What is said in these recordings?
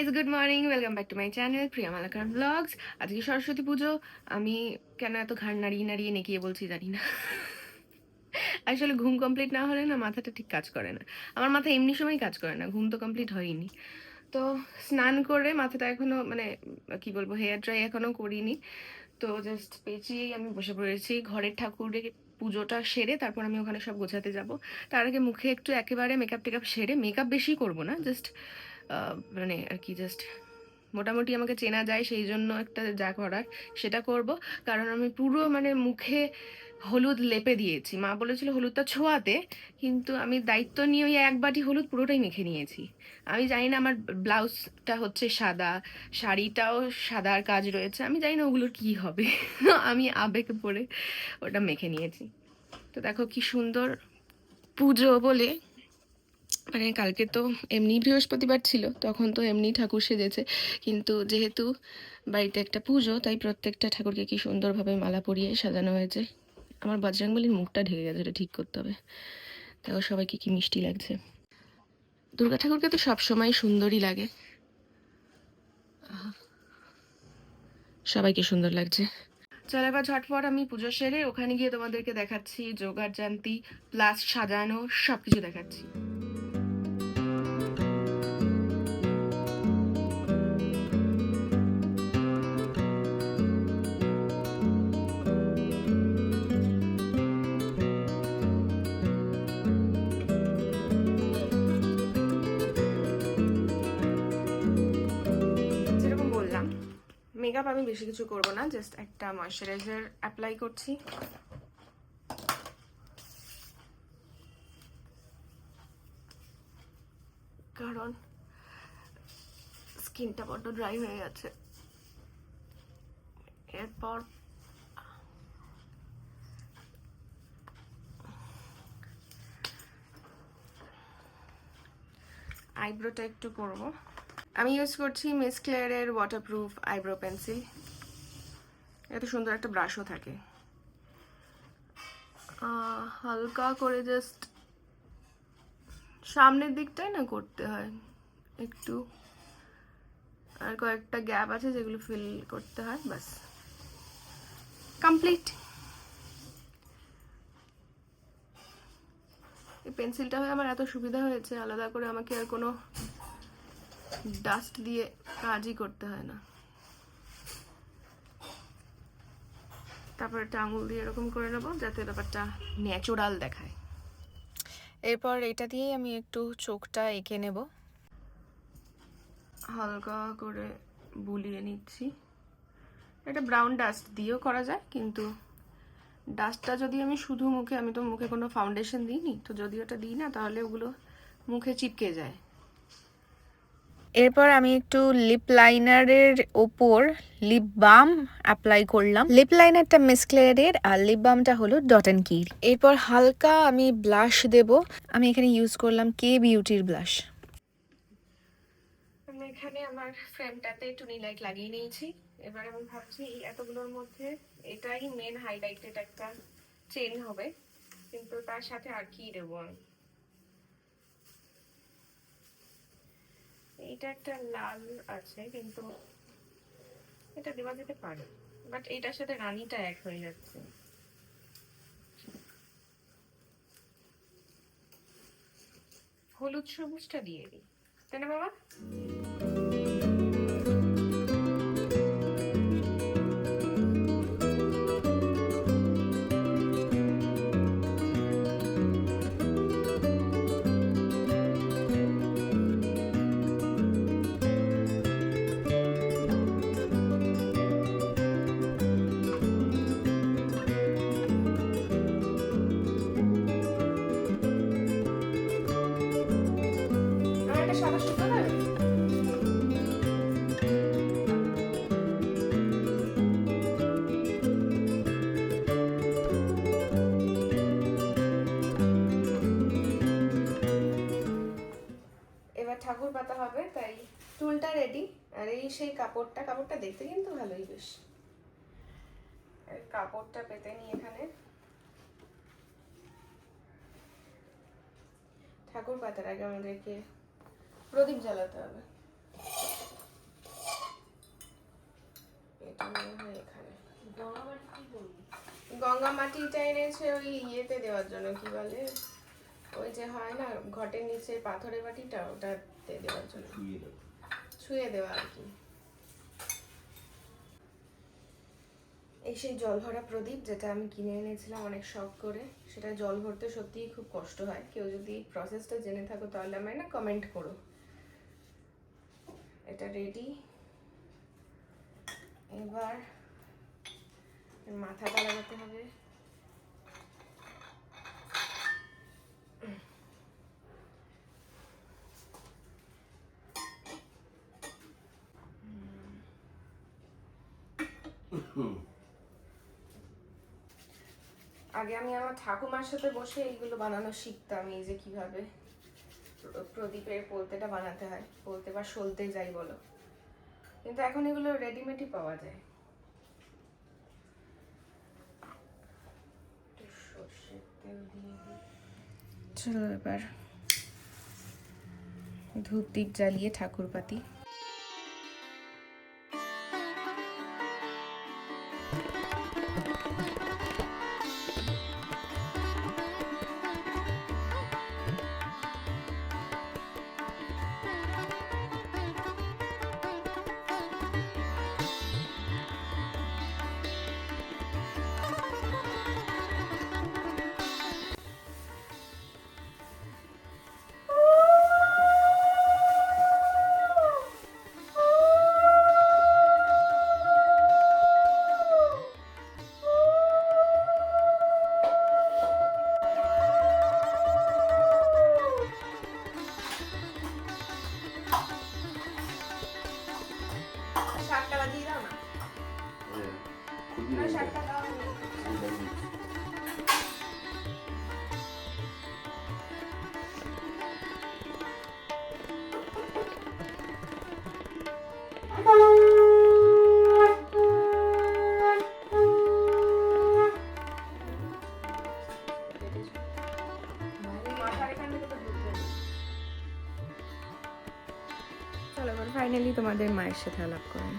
Guys, good morning, welcome back to my channel Priya Malakar vlogs. আজকে সরস্বতী পুজো। আমি কেন এত ঘাড় নাড়িয়ে নাড়িয়ে নেকিয়ে বলছি জানি না। আসলে ঘুম কমপ্লিট না হলে না মাথাটা ঠিক কাজ করে না। আমার মাথা এমনি সময় কাজ করে না, ঘুম তো কমপ্লিট হয়নি। তো স্নান করে মাথাটা এখনো মানে কি বলবো, হেয়ার ড্রাই এখনো করিনি। তো জাস্ট পেঁচিয়েই আমি বসে পড়েছি। ঘরের ঠাকুরের পুজোটা সেরে তারপর আমি ওখানে সব গোছাতে যাব। তার আগে মুখে একটু একেবারে মেকআপ টেকআপ সেরে, মেকআপ বেশি করব না, জাস্ট মানে আর কি, জাস্ট মোটামুটি আমাকে চেনা যায় সেই জন্য একটা যা করার সেটা করব। কারণ আমি পুরো মানে মুখে হলুদ লেপে দিয়েছি, মা বলেছিল হলুদটা ছোঁয়াতে, কিন্তু আমি দায়িত্ব নিয়ে ওই এক বাটি হলুদ পুরোটাই মেখে নিয়েছি। আমি জানি না, আমার ব্লাউজটা হচ্ছে সাদা, শাড়িটাও সাদার কাজ রয়েছে, আমি জানি না ওগুলোর কি হবে। আমি আবেগে পড়ে ওটা মেখে নিয়েছি। তো দেখো কি সুন্দর পুজো বলে, মানে কালকে তো এমনি বৃহস্পতিবার ছিল, তখন তো এমনি ঠাকুর সেজেছে, কিন্তু যেহেতু বাড়িতে একটা পুজো তাই প্রত্যেকটা ঠাকুরকে কি সুন্দরভাবে মালা পরিয়ে সাজানো হয়েছে। আমার বজরংবলীর মুখটা ঢেকে গেছে, এটা ঠিক করতে হবে। দেখো সবাইকে কি মিষ্টি লাগছে। দুর্গা ঠাকুরকে তো সবসময় সুন্দরই লাগে, সবাইকে সুন্দর লাগছে। চলো এবার ঝটপট আমি পুজো সেরে ওখানে গিয়ে তোমাদেরকে দেখাচ্ছি জোগাড় জান্তি প্লাস সাজানো সবকিছু দেখাচ্ছি। যেরকম বললাম, মেকআপ আমি বেশি কিছু করব না, জাস্ট একটা ময়শ্চারাইজার অ্যাপ্লাই করছি। কারণ স্কিনটা বড্ড ড্রাই হয়ে গেছে। এরপর আইব্রোটা একটু করব। আমি ইউজ করছি মিস ক্লেয়ারের ওয়াটারপ্রুফ আইব্রো পেন্সিল। এত সুন্দর একটা ব্রাশও থাকে। হালকা করে জাস্ট সামনের দিকটায় না করতে হয় একটু, আর কয়েকটা গ্যাপ আছে যেগুলো ফিল করতে হয়, বাস কমপ্লিট। এই পেন্সিলটা হয়ে আমার এত সুবিধা হয়েছে, আলাদা করে আমাকে আর কোনো ডাস্ট দিয়ে কাজই করতে হয় না। তারপর একটা আঙুল দিয়ে এরকম করে নেবো যাতে ব্যাপারটা ন্যাচারাল দেখায়। এরপর এটা দিয়েই আমি একটু চোখটা এঁকে নেব। হালকা করে বুলিয়ে নিচ্ছি। এটা ব্রাউন ডাস্ট দিয়েও করা যায়, কিন্তু ডাস্টটা যদি আমি শুধু মুখে, আমি তো মুখে কোনো ফাউন্ডেশন দিইনি, তো যদি ওটা দিই না তাহলে ওগুলো মুখে চিপকে যায়। এরপর আমি একটু লিপ লাইনারের ওপর লিপ বাম অ্যাপ্লাই করলাম। লিপ লাইনারটা মিস ক্লেয়ারের আর লিপ বামটা হলো ডট অ্যান্ড কির। এরপর হালকা আমি ব্লাশ দেব। আমি এখানে ইউজ করলাম কে বিউটির ব্লাশ। আমি এখানে আমার ফ্রেমটাতে টুনি লাইট লাগিয়ে নিয়েছি। এবার আমি ভাবছি এতগুলোর মধ্যে এটাই মেন হাইলাইটেড একটা চেন হবে, কিন্তু তার সাথে আর কি দেবো আমি। এইটা একটা লাল আছে, কিন্তু এটা দেওয়া যেতে পারে, বাট এটার সাথে রানীটা এক হয়ে যাচ্ছে। হলুদ সবুজটা দিয়ে দিই, তাই না বাবা? সাদা সুতো না, এবার ঠাকুর পাতা হবে, তাই টুলটা রেডি। আর এই সেই কাপড়টা দেখতে কিন্তু ভালোই বেশ। কাপড়টা পেতে নিই এখানে। ঠাকুর পাতার আগে আমাদেরকে প্রদীপ জ্বালাতে হবে। এখানে গঙ্গা মাটিটা এনেছে ওই ইয়েতে দেওয়ার জন্য, কি বলে ওই যে হয় না ঘটের নিচে পাথরের বাটিটা, ওটাতে দেওয়ার জন্য, ছুঁয়ে দেওয়া আর কি। এই সেই জল ভরা প্রদীপ যেটা আমি কিনে এনেছিলাম অনেক শখ করে, সেটা জল ভরতে সত্যিই খুব কষ্ট হয়। কেউ যদি প্রসেসটা জেনে থাকো তাহলে আমায় না কমেন্ট করো। এটা রেডি। এবার মাথাটা লাগাতে হবে। আগে আমি আমার ঠাকুমার সাথে বসে এইগুলো বানানো শিখতাম, এই যে কিভাবে প্রদীপের পোলতেটা বানাতে হয়, পোলতে বা সলতে যাই বলো, কিন্তু এখন এগুলো রেডিমেডই পাওয়া যায়। সর্ষের তেল দিয়ে চলো এবার ধূপ দীপ জ্বালিয়ে ঠাকুর পাতি। ফাইনালি তোমাদের মায়ের সাথে আলাপ করেন।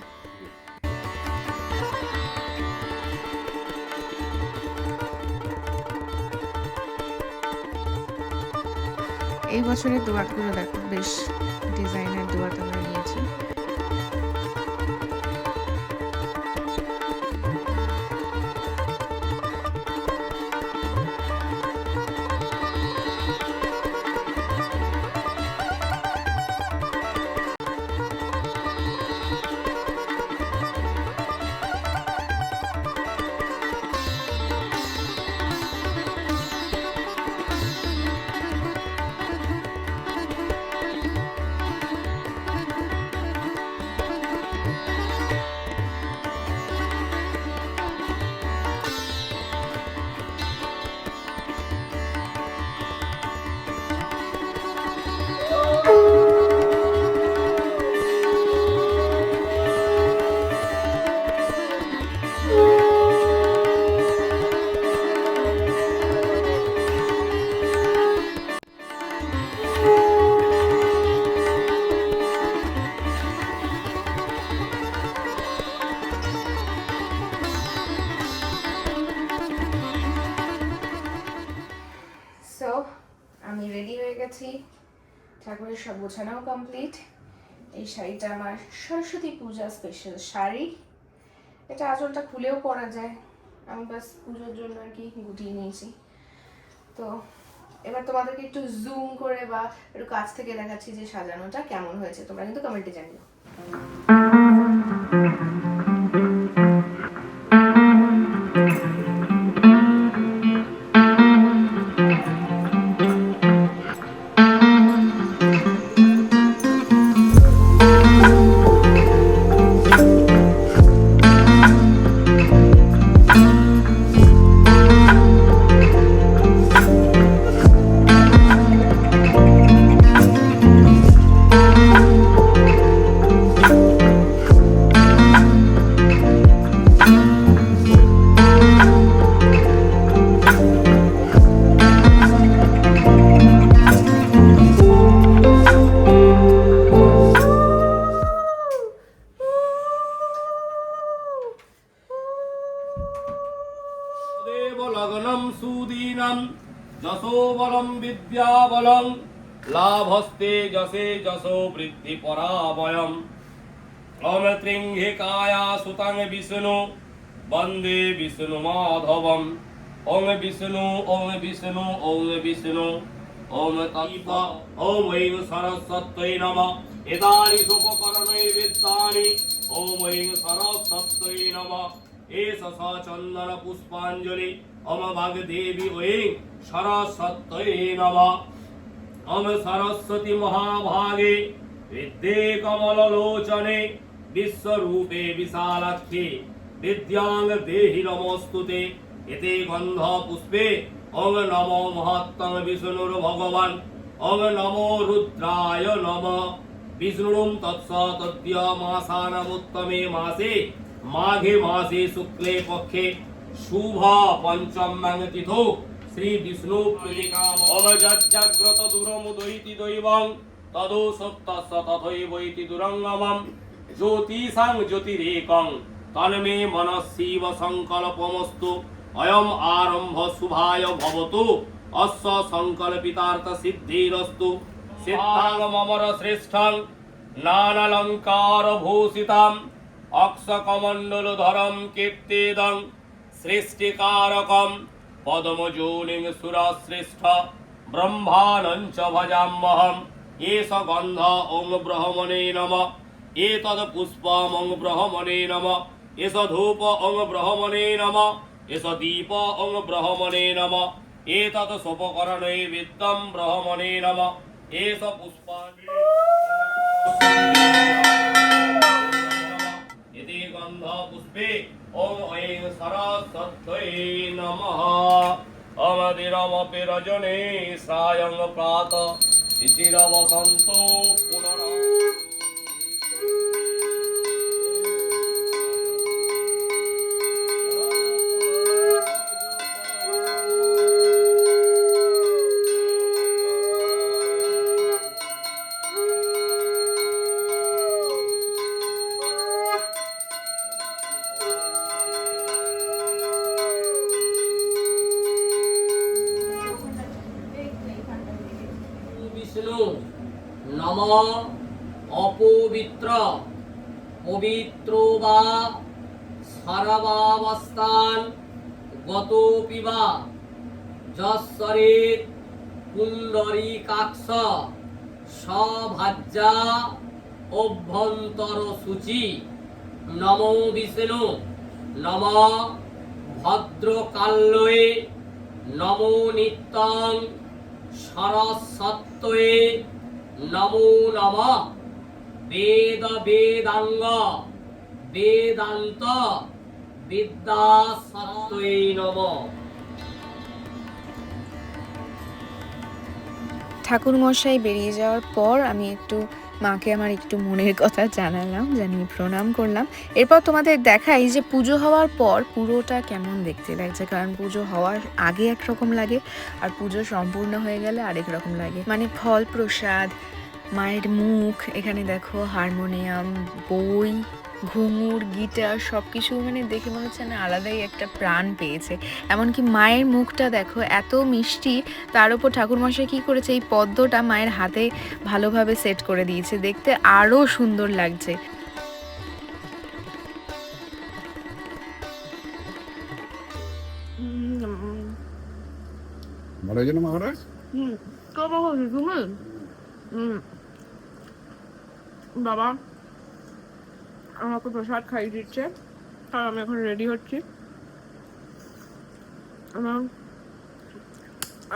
এই বছরের দোয়াতগুলো দেখো, বেশ ডিজাইনের দোয়াত আমরা নিয়েছি। আমি রেডি হয়ে গেছি, ঠাকুরের সব গোছানোও কমপ্লিট। এই শাড়িটা আমার সরস্বতী পূজা স্পেশাল শাড়ি, এটা আঁচলটা খুলেও পরা যায়, আমি বাস পুজোর জন্য আর কি গুটিয়ে নিয়েছি। তো এবার তোমাদেরকে একটু জুম করে বা একটু কাছ থেকে দেখাচ্ছি যে সাজানোটা কেমন হয়েছে, তোমরা কিন্তু কমেন্টে জানিও। যশীনাম যশো বলম বিদ্যা বলম লাভস্তে যশে যশো বৃদ্ধি পরাবয়ম ওম ত্রিঙ্গিকায়া সুতাং বিষ্ণু বন্দে বিষ্ণু মাধবম ওম বিষ্ণু ওম বিষ্ণু ওম বিষ্ণু ওম তত্ত্ব ওম ঐং সরস্বত্যৈ নমঃ এতানি সুপকরণৈ বিদ্যানি ওম ঐং সরস্বত্যৈ নমঃ এষ স চন্দন পুষ্পাঞ্জলি ওম ভাগদেবী ঐং সরস্বত্যৈ নমঃ ওম সরস্বতী মহাভাগে বিদ্যে কমললোচনে বিশ্বরূপে বিশালাক্ষী বিদ্যাং দেহি নমস্তুতে এতে গন্ধ পুষ্পে ওম নমো মহাত্মং বিষ্ণুর ভগবান ওম নমো রুদ্রায় নমঃ বিষ্ণুম তৎস তদ্য মাসানামুত্তমে মাসে মাঘে মাসে শুক্লে পক্ষে শুভ পঞ্চম্যাং তিথৌ শ্রী বিষ্ণু প্রতিকাম ওম যজ্জাগ্রত দূরমুদৈতি দৈবং তদো সত্যস্য তথৈবৈতি দুরঙ্গমম জ্যোতিষাং জ্যোতিরেকং তন্মে মনঃশিব সংকল্পমস্তু অয়ম আরম্ভ শুভায় ভবতু অস্য সংকল্পিতার্থ সিদ্ধিরস্তু সিদ্ধাং মমর শ্রেষ্ঠং নানালঙ্কার ভূষিতাম অক্ষকমণ্ডলধরম কীর্তিদং সৃষ্টিকারকম পদ্মযোনিং সুরশ্রেষ্ঠ ব্রহ্মাণঞ্চ ভজাম্যহম এষ গন্ধ ওং ব্রহ্মণে নমঃ এতদ পুষ্পম ওং ব্রহ্মণে নমঃ এষ ধূপ ওং ব্রহ্মণে নমঃ এষ দীপ ওং ব্রহ্মণে নমঃ এতদ সোপকরণে বিদ্যম ব্রহ্মণে নমঃ এষ পুষ্পাঞ্জলি এতে গন্ধ পুষ্পে ওং ঐং সরস্বত্যৈ নমঃ অমদিরমপি রজনে সায়ং প্রাত শিশির বসন্ত পুনর বিষ্ণু নম অপবিত্র পবিত্র বা সর্বাবস্থান গতোপি বা যশ্বরেত পুণ্ডরীকাক্ষ সভাজ্যা অভ্যন্তর সূচি নমো বিষ্ণু নম ভদ্রকাল্যে নমো নিত্যং সরস্বত্যয়ে নমো নমঃ বেদ বেদাঙ্গ বেদান্ত বিদ্যা সত্যয়ে নমঃ। ঠাকুর মশাই বেরিয়ে যাওয়ার পর আমি একটু মাকে আমার একটু মনের কথা জানালাম, জানিয়ে প্রণাম করলাম। এরপর তোমাদের দেখাই যে পুজো হওয়ার পর পুরোটা কেমন দেখতে লাগছে, কারণ পুজো হওয়ার আগে একরকম লাগে আর পুজো সম্পূর্ণ হয়ে গেলে আরেক রকম লাগে। মানে ফল প্রসাদ, মায়ের মুখ, এখানে দেখো হারমোনিয়াম, বই, ঘুঙুর, গিটার সব কিছু মানে দেখে মনে হচ্ছে না আলাদাই একটা প্রাণ পেয়েছে। এমনকি মায়ের মুখটা দেখো এত মিষ্টি, তার উপর ঠাকুরমশাই কী করেছে, এই পদ্মটা মায়ের হাতে ভালোভাবে সেট করে দিয়েছে, দেখতে আরও সুন্দর লাগছে। বাবা আমাকে প্রসাদ খাইয়ে দিচ্ছে আর আমি এখন রেডি হচ্ছি। আমার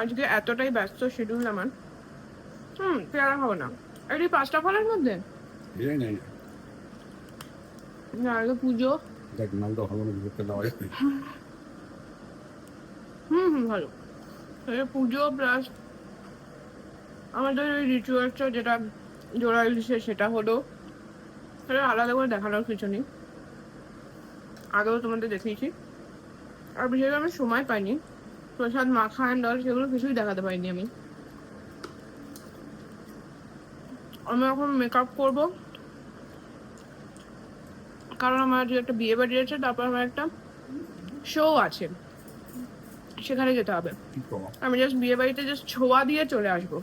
আজকে এতটাই ব্যস্ত শিডিউল আমার, পেয়ারা খাবো না। এটি 5টা ফলের মধ্যে পুজো ভালো পুজো প্লাস আমাদের ওই রিচুয়ালসটা যেটা জোড়া ইলিশে সেটা হলো, সেটা আলাদা করে দেখানোর কিছু নেই, আগেও তোমাদের দেখিয়েছি। আর বিশেষ আমি সময় পাইনি, প্রসাদ মাখা অ্যান্ড অল সেগুলো কিছুই দেখাতে পারিনি আমি। আমি এখন মেকআপ করবো, কারণ আমার যে একটা বিয়ে বাড়ি আছে, তারপর আমার একটা শো আছে, সেখানে যেতে হবে। আমি জাস্ট বিয়ে বাড়িতে জাস্ট ছোঁয়া দিয়ে চলে আসবো,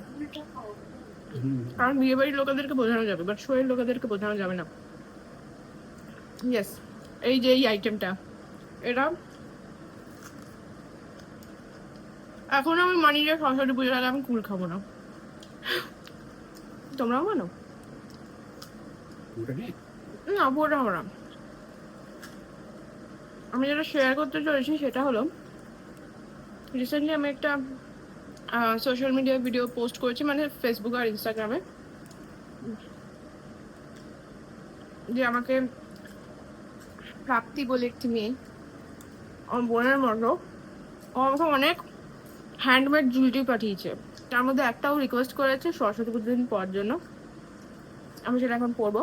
কারণ বিয়ে বাড়ির লোকেদেরকে বোঝানো যাবে, বাট শোয়ের লোকেদেরকে বোঝানো যাবে না। ইয়েস, এই যে এই আইটেমটা, এটা এখন আমি মানি যে সরস্বতী পুজোর আগে আমি কুল খাবো না। তোমরাও মানো? না, পুরোটা খাবো না। আমি যেটা শেয়ার করতে চলেছি সেটা হলো, রিসেন্টলি আমি একটা সোশ্যাল মিডিয়ায় ভিডিও পোস্ট করেছি, মানে ফেসবুক আর ইনস্টাগ্রামে, যে আমাকে প্রাপ্তি বলে একটি মেয়ে, আমার বোনের মতো, ও আমাকে অনেক হ্যান্ডমেড জুয়েলারি পাঠিয়েছে। তার মধ্যে একটাও রিকোয়েস্ট করেছে সরস্বতী পুজোর দিন পরার জন্য। আমি সেটা এখন পরবো,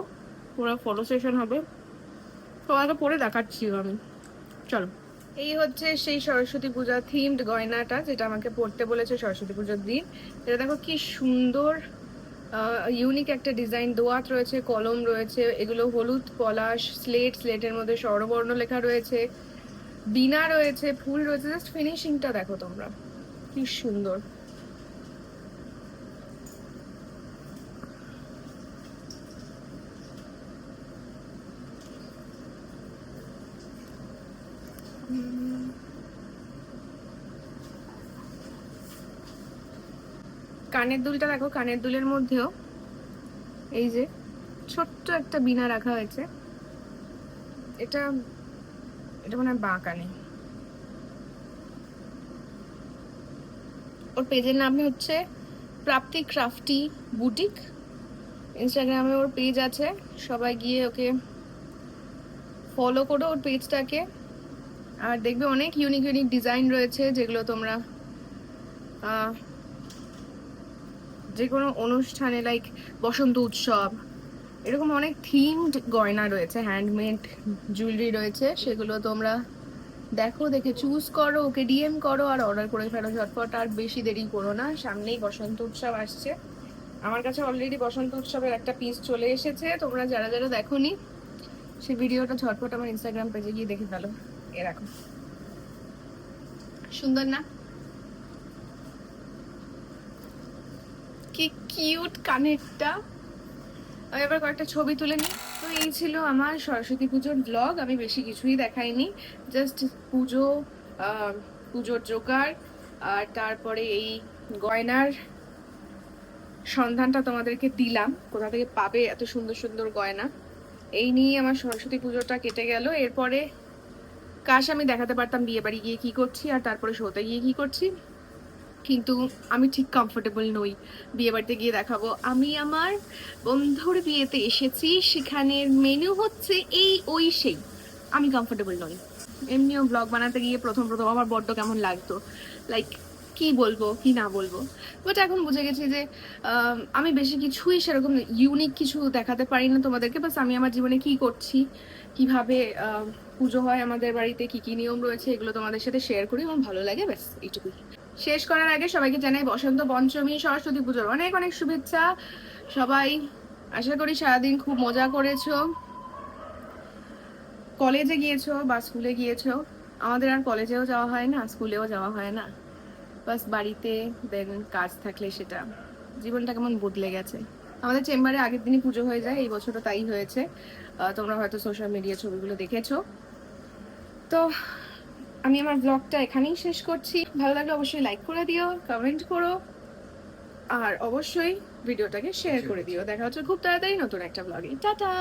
পুরো ফটো সেশন হবে, তোমাকে পরে দেখাচ্ছিও আমি। চলো, এই হচ্ছে সেই সরস্বতী পূজা থিমড গয়নাটা যেটা আমাকে পরতে বলেছে সরস্বতী পুজোর দিন। এটা দেখো কি সুন্দর, ইউনিক একটা ডিজাইন, দোয়াত রয়েছে, কলম রয়েছে, এগুলো হলুদ পলাশ, স্লেটের মধ্যে স্বরবর্ণ লেখা রয়েছে, বিনা রয়েছে, ফুল রয়েছে। জাস্ট ফিনিশিংটা দেখো তোমরা, কি সুন্দর। কানের দুলটা দেখো, কানের দুলের মধ্যেও এই যে ছোট্ট একটা বিনা রাখা হয়েছে। এটা এটা মনে হয় বাঁ কানে। ওর পেজের নাম হচ্ছে প্রাপ্তি ক্রাফটি বুটিক, ইনস্টাগ্রামে ওর পেজ আছে, সবাই গিয়ে ওকে ফলো করো ওর পেজটাকে। আর দেখবে অনেক ইউনিক ইউনিক ডিজাইন রয়েছে, যেগুলো তোমরা যে কোনো অনুষ্ঠানে, লাইক বসন্ত উৎসব, এরকম অনেক থিমড গয়না রয়েছে, হ্যান্ডমেড জুয়েলারি রয়েছে, সেগুলো তোমরা দেখো, দেখে চুজ করো, ওকে ডিএম করো আর অর্ডার করে ফেলো ঝটপট। আর বেশি দেরি করো না, সামনেই বসন্ত উৎসব আসছে। আমার কাছে অলরেডি বসন্ত উৎসবের একটা পিস চলে এসেছে, তোমরা যারা যারা দেখোনি সেই ভিডিওটা ঝটপট আমার ইনস্টাগ্রাম পেজে গিয়ে দেখে ফেলো। এ রাখো, সুন্দর না? কি কিউট কানেরটা। আমি এবার কয়েকটা ছবি তুলে নিই। তো এই ছিল আমার সরস্বতী পুজোর ব্লগ। আমি বেশি কিছুই দেখাইনি, জাস্ট পুজোর জোগাড় আর তারপরে এই গয়নার সন্ধানটা তোমাদেরকে দিলাম, কোথা থেকে পাবে এত সুন্দর সুন্দর গয়না। এই নিয়ে আমার সরস্বতী পুজোটা কেটে গেল। এরপরে কাশ আমি দেখাতে পারতাম বিয়ে বাড়ি গিয়ে কি করছি আর তারপরে শোতে গিয়ে কি করছি, কিন্তু আমি ঠিক কমফোর্টেবল নই বিয়ে বাড়িতে গিয়ে দেখাবো। আমি আমার বন্ধুর বিয়েতে এসেছি, সেখানের মেনু হচ্ছে এই ওই সেই, আমি কমফোর্টেবল নই। এমনিও ব্লগ বানাতে গিয়ে প্রথম আমার বড্ড কেমন লাগতো, লাইক কি বলবো কি না বলবো। বাট এখন বুঝে গেছি যে আমি বেশি কিছুই সেরকম ইউনিক কিছু দেখাতে পারি না তোমাদেরকে। বাস আমি আমার জীবনে কি করছি, কিভাবে পুজো হয় আমাদের বাড়িতে, কি কি নিয়ম রয়েছে, এগুলো তোমাদের সাথে শেয়ার করি, আমার ভালো লাগে, ব্যাস এইটুকুই। শেষ করার আগে সবাইকে জানাই বসন্ত পঞ্চমী সরস্বতী পুজোর অনেক অনেক শুভেচ্ছা। সবাই আশা করি সারাদিন খুব মজা করেছো, কলেজে গিয়েছো বা স্কুলে গিয়েছো। আমাদের আর কলেজেও যাওয়া হয় না, স্কুলেও যাওয়া হয় না, বাস বাড়িতে দেন কাজ থাকলে সেটা, জীবনটা কেমন বদলে গেছে। আমাদের চেম্বারে আগের দিনই পুজো হয়ে যায়, এই বছরও তাই হয়েছে। তোমরা হয়তো সোশ্যাল মিডিয়া ছবিগুলো দেখেছো। তো আমি আমার ব্লগটা এখানেই শেষ করছি। ভালো লাগলে অবশ্যই লাইক করে দিও, কমেন্ট করো আর অবশ্যই ভিডিওটাকে শেয়ার করে দিও। দেখা হচ্ছে খুব তাড়াতাড়ি নতুন একটা ব্লগে। টাটা।